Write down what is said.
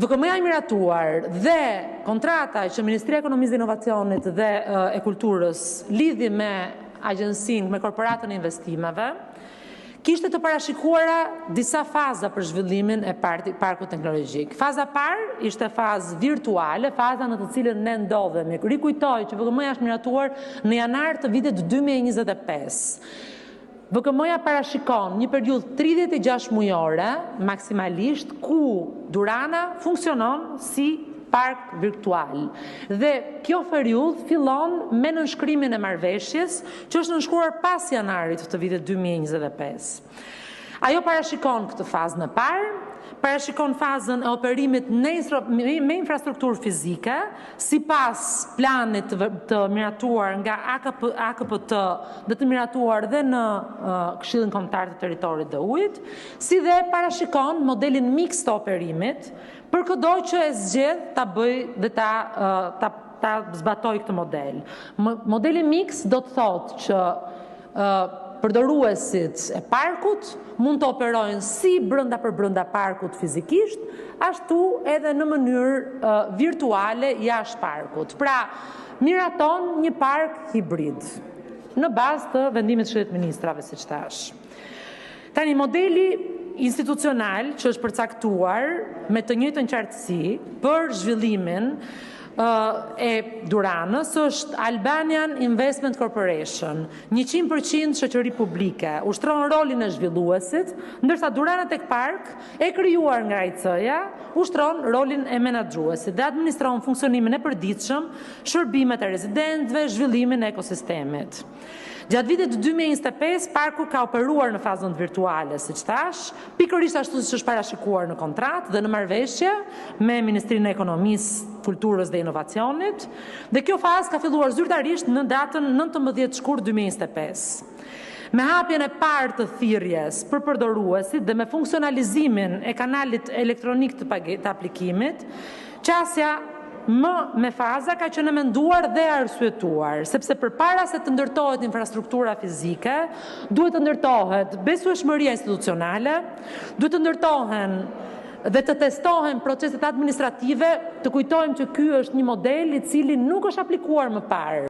VKM-ja i miratuar dhe kontrata që Ministria e Ekonomisë dhe Inovacionit dhe e Kulturës lidhi me agjensinë, me korporatën e investimeve, kishte të parashikuara disa faza për zhvillimin e parkut teknologjik. Faza parë ishte fazë virtuale, faza në të cilën ne ndodhemi. Rikujtoj që VKM-ja është miratuar në janar të vitit 2025. VKM-ja parashikon një periudhë 36 mujore maksimalisht ku Durana funksionon si park virtual. Dhe kjo periudhë fillon me nënshkrimin e marrëveshjes, që është nënshkruar pas janarit të vitit 2025. Ajo parashikon këtë fazën e parë, parashikon fazën e operimit me infrastrukturë fizike, sipas planit të miratuar nga AKPT dhe të miratuar dhe në Këshillin Kombëtar të Territorit dhe Ujit, si dhe parashikon modelin miks të operimit, për këdo që e zgjedh ta bëj dhe ta zbatoj këtë model. Modeli miks do të thotë që përdoruesit e parkut mund të operojnë si brenda për brenda parkut fizikisht, ashtu edhe në mënyrë virtuale jashtë parkut. Pra, miraton një park hibrid, në bazë të vendimit të Këshillit të Ministrave, siç thash. Tani, modeli institucional që është përcaktuar me të njëjtën qartësi për zhvillimin e Duranës është Albanian Investment Corporation, 100% shoqëri publike, ushtron rolin e zhvilluesit, ndërsa Durana Tech Park, e krijuar nga AIC-ja, ushtron rolin e menaxhuesit dhe administron funksionimin e përditshëm, shërbimet e rezidentëve, zhvillimin e ekosistemit. Gjatë vitit 2025, parku ka operuar në fazën virtuale, siç thash, pikërisht ashtu siç është parashikuar në kontratë dhe në marrëveshje me Ministrinë e Ekonomisë, Kulturës dhe Inovacionit, dhe kjo fazë ka filluar zyrtarisht në datën 19 shkurt 2025. Me hapjen e parë të thirrjes për përdoruesit dhe me funksionalizimin e kanalit elektronik të aplikimit, qasja me faza ka qenë menduar dhe arsyetuar, sepse përpara se të ndërtohet infrastruktura fizike, duhet të ndërtohet besueshmëria institucionale, duhet të ndërtohen dhe të testohen proceset administrative, të kujtojmë që ky është një model i cili nuk është aplikuar më parë.